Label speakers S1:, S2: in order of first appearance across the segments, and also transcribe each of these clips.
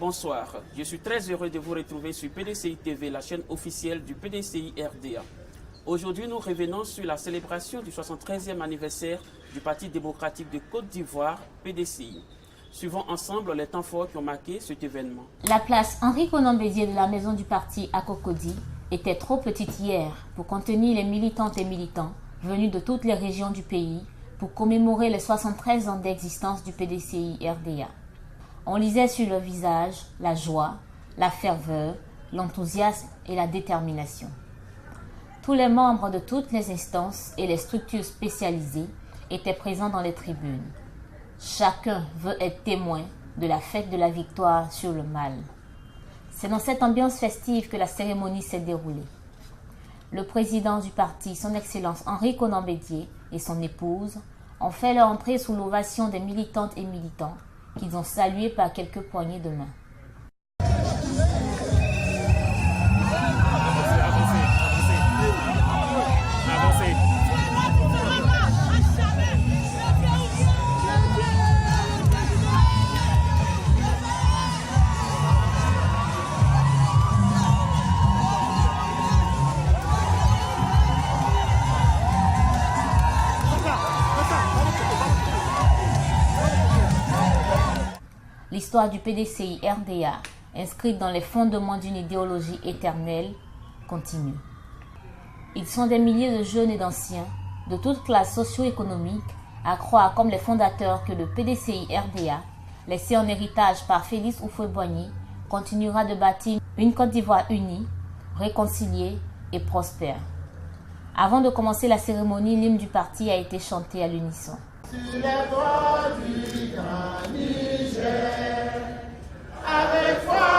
S1: bonsoir. Je suis très heureux de vous retrouver sur PDCI TV, la chaîne officielle du PDCI RDA. Aujourd'hui, nous revenons sur la célébration du 73e anniversaire du Parti démocratique de Côte d'Ivoire, PDCI. Suivons ensemble les temps forts qui ont marqué cet événement.
S2: La place Henri-Konan Bédié de la maison du parti à Cocody était trop petite hier pour contenir les militantes et militants venus de toutes les régions du pays pour commémorer les 73 ans d'existence du PDCI RDA. On lisait sur leur visage la joie, la ferveur, l'enthousiasme et la détermination. Tous les membres de toutes les instances et les structures spécialisées étaient présents dans les tribunes. Chacun veut être témoin de la fête de la victoire sur le mal. C'est dans cette ambiance festive que la cérémonie s'est déroulée. Le président du parti, son Excellence Henri-Konan Bédié et son épouse, ont fait leur entrée sous l'ovation des militantes et militants qu'ils ont salués par quelques poignées de main. L'histoire du PDCI RDA, inscrite dans les fondements d'une idéologie éternelle, continue. Ils sont des milliers de jeunes et d'anciens, de toutes classes socio-économiques, à croire comme les fondateurs que le PDCI RDA, laissé en héritage par Félix Houphouët-Boigny, continuera de bâtir une Côte d'Ivoire unie, réconciliée et prospère. Avant de commencer la cérémonie, l'hymne du parti a été chanté à l'unisson.
S3: Sur les bords du grand Niger, avec foi,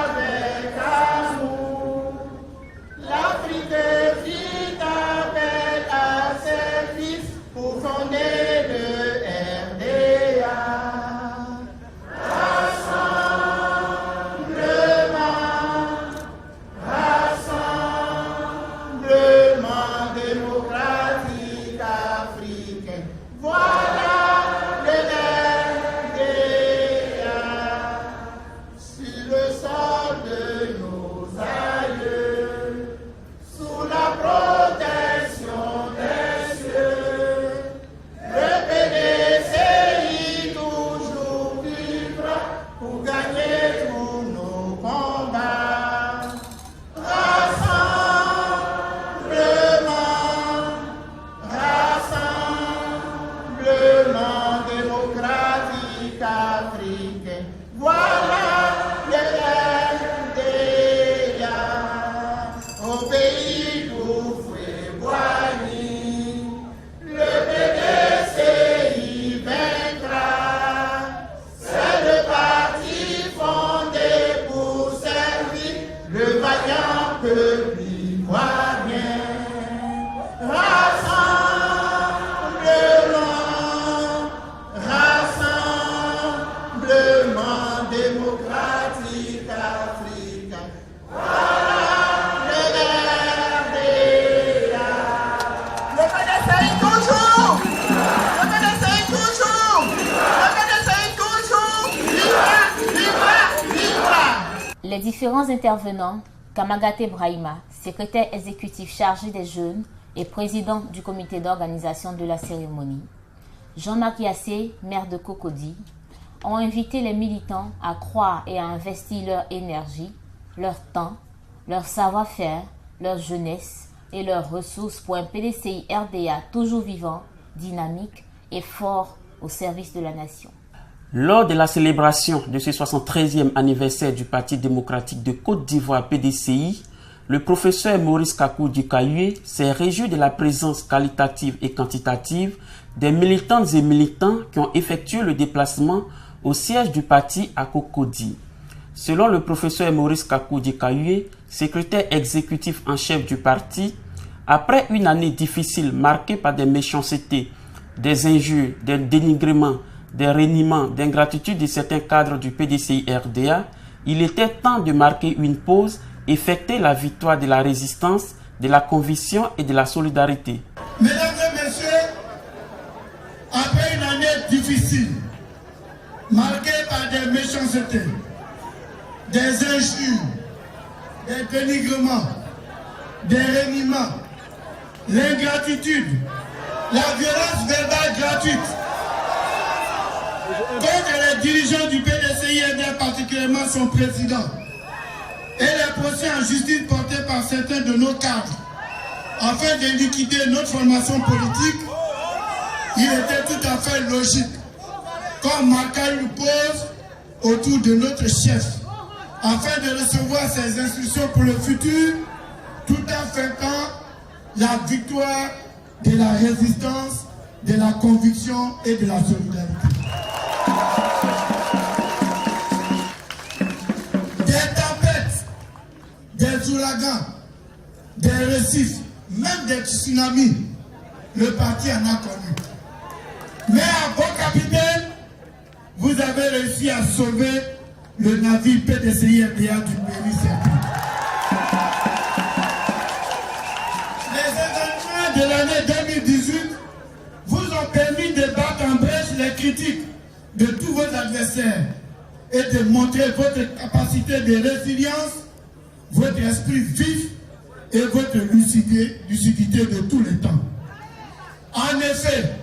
S3: avec amour, l'Afrique fit appel à ses fils pour fonder le RDA. Rassemblement démocratique africain. Voilà le RDA sur le sol de nos aïeux, sous la protection des cieux. Le PDCI toujours vivra pour gagner tous nos combats. Rassemblement démocratique africain. Voilà le RDA au pays d'Houphouët-Boigny. Le PDCI vaincra. C'est le parti fondé pour servir le vaillant peuple ivoirien. Rassemblement démocratique africain. Voilà le RDA. Le PDCI toujours. Le PDCI toujours. Le PDCI toujours. Viva, viva, viva.
S2: Les différents intervenants, Kamagaté Brahima, secrétaire exécutif chargé des jeunes et président du comité d'organisation de la cérémonie, Jean-Marc Yassé, maire de Cocody, ont invité les militants à croire et à investir leur énergie, leur temps, leur savoir-faire, leur jeunesse et leurs ressources pour un PDCI RDA toujours vivant, dynamique et fort au service de la nation.
S1: Lors de la célébration de ce 73e anniversaire du Parti démocratique de Côte d'Ivoire PDCI, le professeur Maurice Kakou Dikayue s'est réjoui de la présence qualitative et quantitative des militantes et militants qui ont effectué le déplacement au siège du parti à Cocody. Selon le professeur Maurice Kakou Dikayue, secrétaire exécutif en chef du parti, après une année difficile marquée par des méchancetés, des injures, des dénigrements, des reniements, d'ingratitude de certains cadres du PDCI RDA, il était temps de marquer une pause et fêter la victoire de la résistance, de la conviction et de la solidarité.
S3: Mesdames et messieurs, après une année difficile, marquée par des méchancetés, des injures, des dénigrements, des reniements, l'ingratitude, la violence verbale gratuite contre les dirigeants du PDCI-RDA, particulièrement son président, et les procès en justice portés par certains de nos cadres afin de liquider notre formation politique, il était tout à fait logique qu'on marqua une pause autour de notre chef afin de recevoir ses instructions pour le futur, tout en fêtant la victoire de la résistance, de la conviction et de la solidarité. Des tempêtes, des ouragans, des récifs, même des tsunamis, le parti en a connu. Mais à bon capitaine, vous avez réussi à sauver le navire PDCI-RDA du péril-circuit. Les événements de l'année 2018 vous ont permis de battre en brèche les critiques de tous vos adversaires et de montrer votre capacité de résilience, votre esprit vif et votre lucidité de tous les temps. En effet,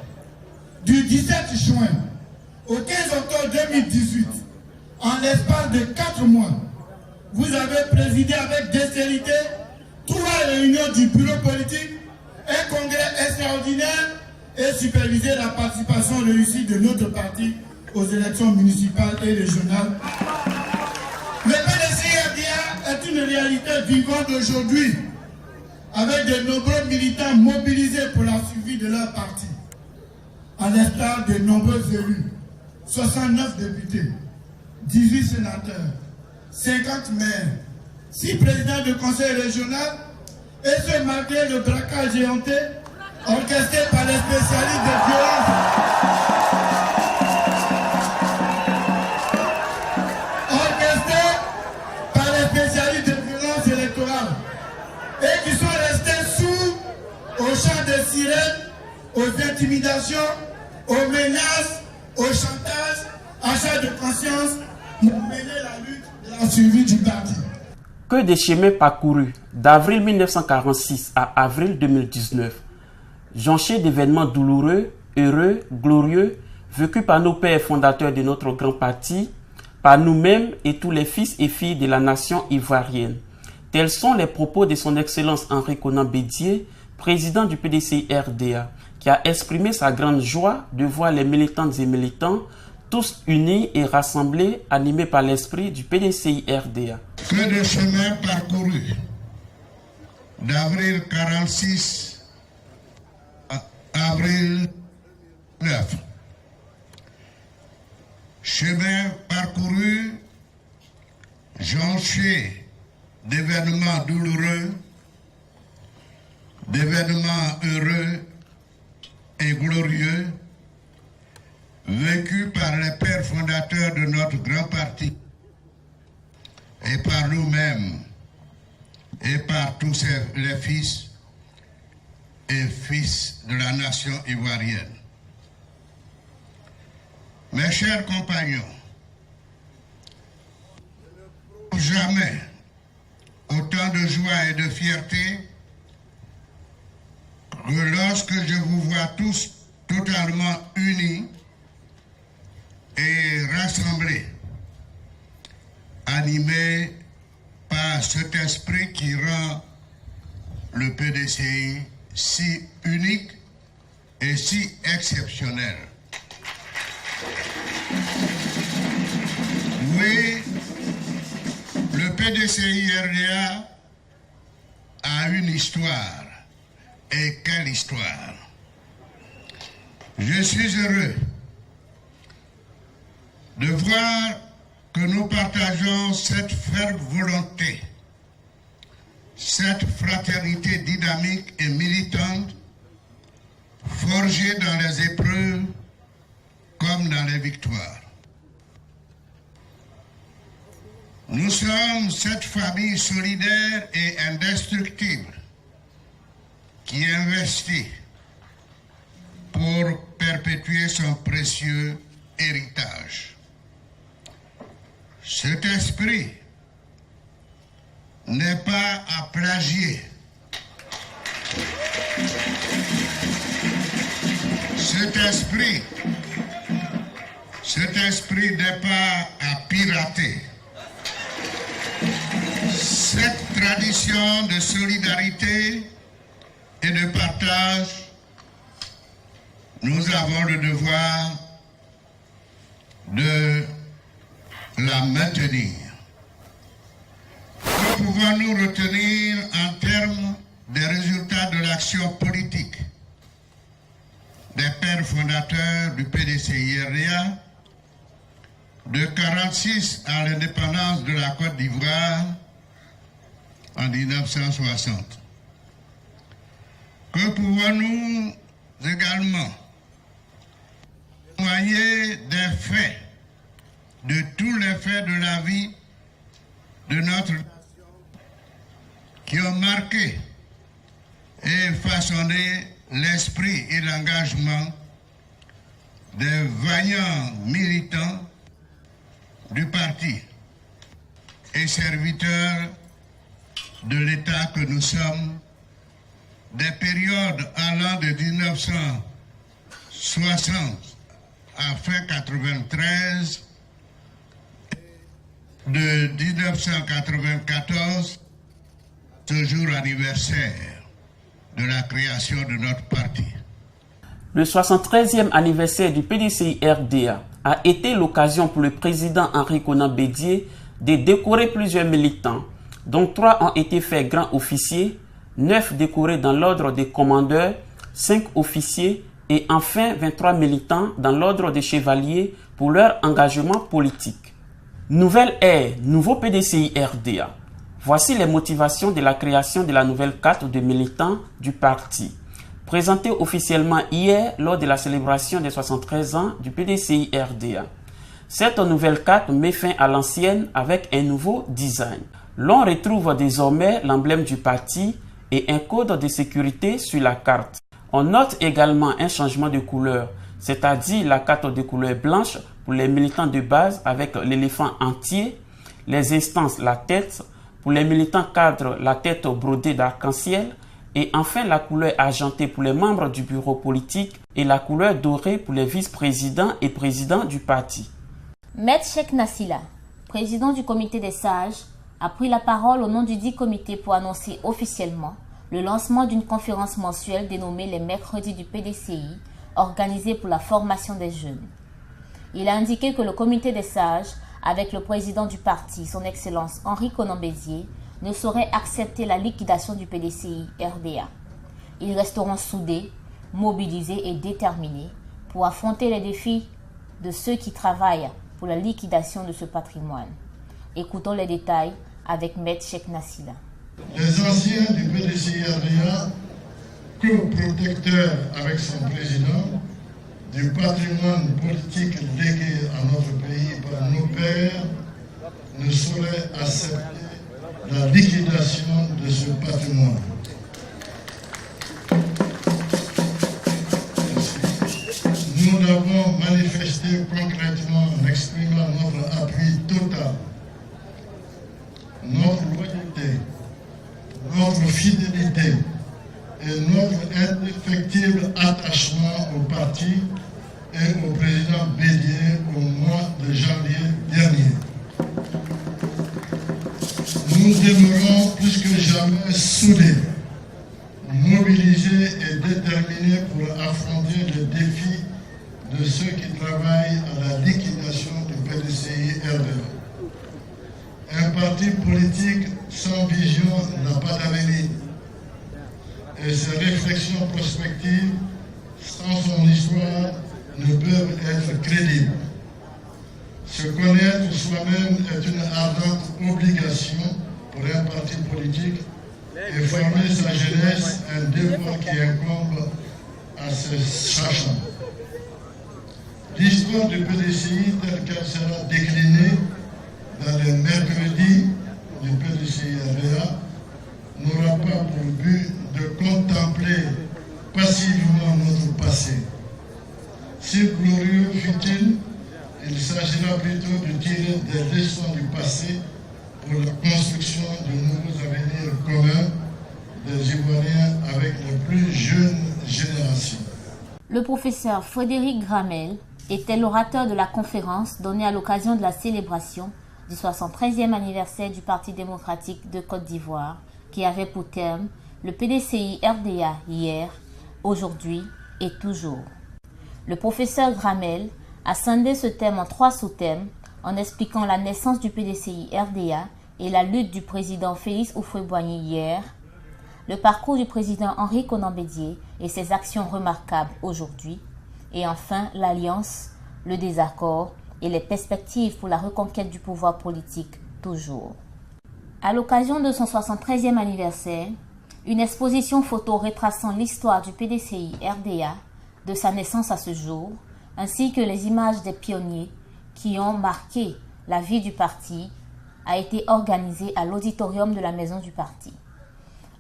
S3: du 17 juin au 15 octobre 2018, en l'espace de 4 mois, vous avez présidé avec dextérité 3 réunions du bureau politique, un congrès extraordinaire et supervisé la participation réussie de notre parti aux élections municipales et régionales. Le PDCI-RDA est une réalité vivante aujourd'hui, avec de nombreux militants mobilisés pour la survie de leur parti. À l'instar de nombreux élus, 69 députés, 18 sénateurs, 50 maires, 6 présidents de conseil régional, et ce malgré le braquage éhonté orchestré par les spécialistes de violence. Orchestré par les spécialistes de violence électorale et qui sont restés sourds au chant de sirènes, aux intimidations, aux menaces, au chantage, achat de conscience pour mener la lutte de la survie du parti.
S1: Que des chemins parcourus d'avril 1946 à avril 2019, jonchés d'événements douloureux, heureux, glorieux, vécus par nos pères fondateurs de notre grand parti, par nous-mêmes et tous les fils et filles de la nation ivoirienne. Tels sont les propos de son Excellence Henri Konan Bédié, président du PDCI-RDA, qui a exprimé sa grande joie de voir les militantes et militants tous unis et rassemblés, animés par l'esprit du PDCI-RDA.
S4: Que de chemins parcourus d'avril 46 à avril 9. Chemin parcouru, jonché d'événements douloureux, d'événements heureux et glorieux, vécus par les pères fondateurs de notre grand parti et par nous-mêmes et par tous les fils et fils de la nation ivoirienne. Mes chers compagnons, jamais autant de joie et de fierté que lorsque je vous vois tous totalement unis et rassemblés, animés par cet esprit qui rend le PDCI si unique et si exceptionnel. Oui, le PDCI-RDA a une histoire. Et quelle histoire! Je suis heureux de voir que nous partageons cette ferme volonté, cette fraternité dynamique et militante, forgée dans les épreuves comme dans les victoires. Nous sommes cette famille solidaire et indestructible qui investit pour perpétuer son précieux héritage. Cet esprit n'est pas à plagier. Cet esprit n'est pas à pirater. Cette tradition de solidarité et de partage, nous avons le devoir de la maintenir. Que pouvons-nous retenir en termes des résultats de l'action politique des pères fondateurs du PDCI-RDA, de 1946 à l'indépendance de la Côte d'Ivoire en 1960? Que pouvons-nous également témoigner des faits, de tous les faits de la vie de notre nation qui ont marqué et façonné l'esprit et l'engagement des vaillants militants du parti et serviteurs de l'État que nous sommes, des périodes allant de 1960 à fin 93, de 1994, ce jour anniversaire de la création de notre parti.
S1: Le 73e anniversaire du PDCI-RDA a été l'occasion pour le président Henri Konan Bédié de décorer plusieurs militants, dont 3 ont été faits grands officiers, 9 décorés dans l'ordre des commandeurs, 5 officiers et enfin 23 militants dans l'ordre des chevaliers pour leur engagement politique. Nouvelle ère, nouveau PDCI-RDA. Voici les motivations de la création de la nouvelle carte de militants du parti, présentée officiellement hier lors de la célébration des 73 ans du PDCI-RDA. Cette nouvelle carte met fin à l'ancienne avec un nouveau design. L'on retrouve désormais l'emblème du parti et un code de sécurité sur la carte. On note également un changement de couleur, c'est-à-dire la carte de couleur blanche pour les militants de base avec l'éléphant entier, les instances la tête, pour les militants cadres la tête brodée d'arc-en-ciel et enfin la couleur argentée pour les membres du bureau politique et la couleur dorée pour les vice-présidents et présidents du parti.
S2: Maître Cheikh Nassila, président du comité des sages, a pris la parole au nom du dit comité pour annoncer officiellement le lancement d'une conférence mensuelle dénommée les mercredis du PDCI, organisée pour la formation des jeunes. Il a indiqué que le comité des sages, avec le président du parti, son Excellence Henri Konan Bédié, ne saurait accepter la liquidation du PDCI-RDA. Ils resteront soudés, mobilisés et déterminés pour affronter les défis de ceux qui travaillent pour la liquidation de ce patrimoine. Écoutons les détails avec Maître Cheikh Nassila.
S5: Les anciens du PDCI-RDA, co-protecteurs avec son président du patrimoine politique légué à notre pays par nos pères, ne sauraient accepter la liquidation de ce patrimoine. Nous l'avons manifesté concrètement en exprimant notre appui total, notre loyauté, notre fidélité et notre indéfectible attachement au parti et au président Bédié au mois de janvier dernier. Nous demeurons plus que jamais soudés, mobilisés et déterminés pour affronter le défi de ceux qui travaillent à la liquidation du PDCI-RDA. Un parti politique sans vision n'a pas d'avenir et ses réflexions prospectives sans son histoire ne peuvent être crédibles. Se connaître soi-même est une ardente obligation pour un parti politique et former sa jeunesse un devoir qui incombe à ses sachants. L'histoire du PDCI telle qu'elle sera déclinée dans les mercredis du PDCI-RDA n'aura pas pour but de contempler passivement notre passé. Si glorieux fut-il, il s'agira plutôt de tirer des leçons du passé pour la construction de nouveaux
S2: Le professeur Frédéric Gramel était l'orateur de la conférence donnée à l'occasion de la célébration du 73e anniversaire du Parti démocratique de Côte d'Ivoire, qui avait pour terme le PDCI-RDA hier, aujourd'hui et toujours. Le professeur Gramel a scindé ce thème en 3 sous-thèmes en expliquant la naissance du PDCI-RDA et la lutte du président Félix Houphouët-Boigny hier, le parcours du président Henri Konan Bédié et ses actions remarquables aujourd'hui, et enfin l'alliance, le désaccord et les perspectives pour la reconquête du pouvoir politique toujours. À l'occasion de son 73e anniversaire, une exposition photo retraçant l'histoire du PDCI-RDA, de sa naissance à ce jour, ainsi que les images des pionniers qui ont marqué la vie du parti, a été organisée à l'auditorium de la Maison du Parti.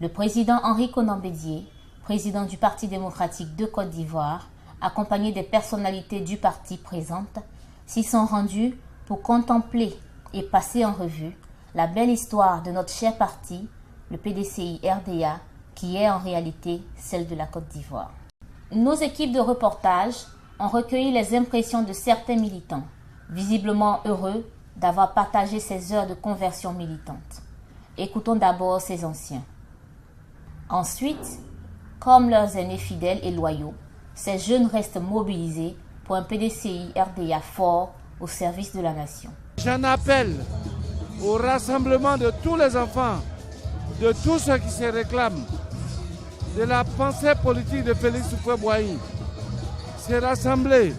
S2: Le président Henri Konan Bédié, président du Parti démocratique de Côte d'Ivoire, accompagné des personnalités du parti présentes, s'y sont rendus pour contempler et passer en revue la belle histoire de notre cher parti, le PDCI-RDA, qui est en réalité celle de la Côte d'Ivoire. Nos équipes de reportage ont recueilli les impressions de certains militants, visiblement heureux d'avoir partagé ces heures de conversion militante. Écoutons d'abord ces anciens. Ensuite, comme leurs aînés fidèles et loyaux, ces jeunes restent mobilisés pour un PDCI-RDA fort au service de la nation.
S6: J'en appelle au rassemblement de tous les enfants, de tous ceux qui se réclament de la pensée politique de Félix Houphouët-Boigny, se rassembler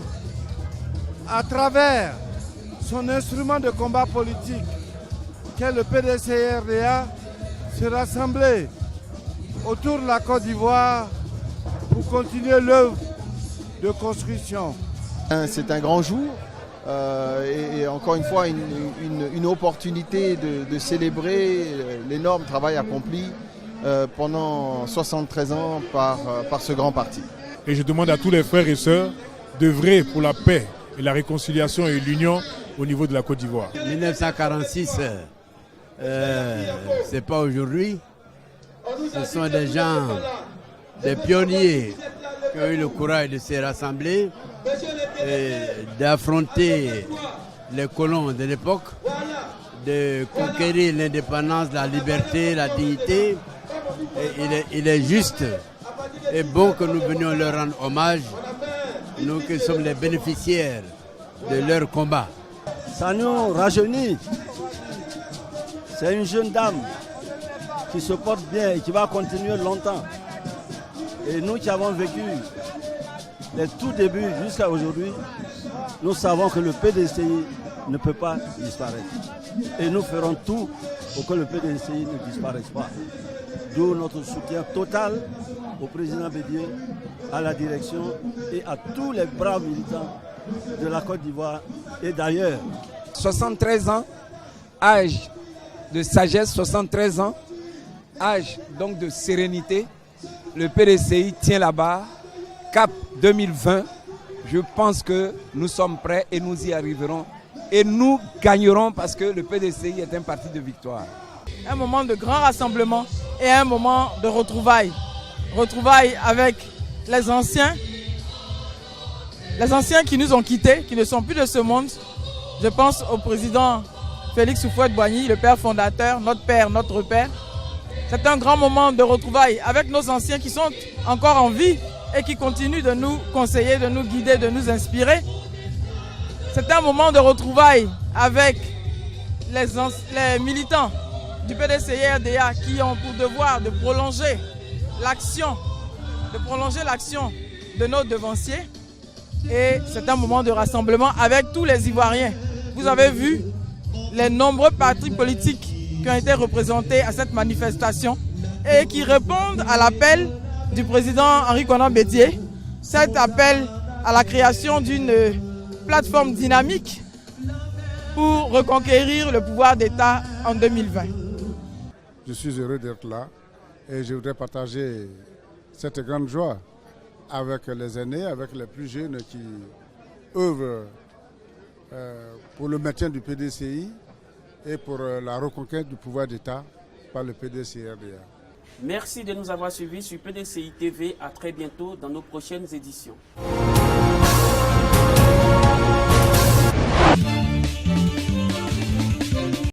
S6: à travers son instrument de combat politique qu'est le PDCI-RDA, se rassembler autour de la Côte d'Ivoire pour continuer l'œuvre de construction.
S7: C'est un grand jour et encore une fois une opportunité de célébrer l'énorme travail accompli pendant 73 ans par ce grand parti.
S8: Et je demande à tous les frères et sœurs d'œuvrer pour la paix et la réconciliation et l'union au niveau de la Côte d'Ivoire.
S9: 1946, c'est pas aujourd'hui. Ce sont des gens, des pionniers qui ont eu le courage de se rassembler et d'affronter les colons de l'époque, de conquérir l'indépendance, la liberté, la dignité. Et il est juste et bon que nous venions leur rendre hommage, nous qui sommes les bénéficiaires de leur combat.
S10: Ça nous rajeunit. C'est une jeune dame qui se porte bien et qui va continuer longtemps. Et nous qui avons vécu les tout débuts jusqu'à aujourd'hui, nous savons que le PDCI ne peut pas disparaître. Et nous ferons tout pour que le PDCI ne disparaisse pas. D'où notre soutien total au président Bédié, à la direction et à tous les braves militants de la Côte d'Ivoire et d'ailleurs.
S11: 73 ans, âge de sagesse, 73 ans, âge donc de sérénité. Le PDCI tient la barre, cap 2020. Je pense que nous sommes prêts et nous y arriverons. Et nous gagnerons parce que le PDCI est un parti de victoire.
S12: Un moment de grand rassemblement et un moment de retrouvailles. Retrouvailles avec les anciens qui nous ont quittés, qui ne sont plus de ce monde. Je pense au président Félix Houphouët-Boigny, le père fondateur, notre père, notre père. C'est un grand moment de retrouvailles avec nos anciens qui sont encore en vie et qui continuent de nous conseiller, de nous guider, de nous inspirer. C'est un moment de retrouvailles avec les militants du PDCI-RDA qui ont pour devoir de prolonger l'action de nos devanciers. Et c'est un moment de rassemblement avec tous les Ivoiriens. Vous avez vu les nombreux partis politiques qui ont été représentés à cette manifestation et qui répondent à l'appel du président Henri Konan Bédié, cet appel à la création d'une plateforme dynamique pour reconquérir le pouvoir d'État en 2020.
S13: Je suis heureux d'être là et je voudrais partager cette grande joie avec les aînés, avec les plus jeunes qui œuvrent pour le maintien du PDCI et pour la reconquête du pouvoir d'État par le PDCI-RDA.
S1: Merci de nous avoir suivis sur PDCI TV. À très bientôt dans nos prochaines éditions.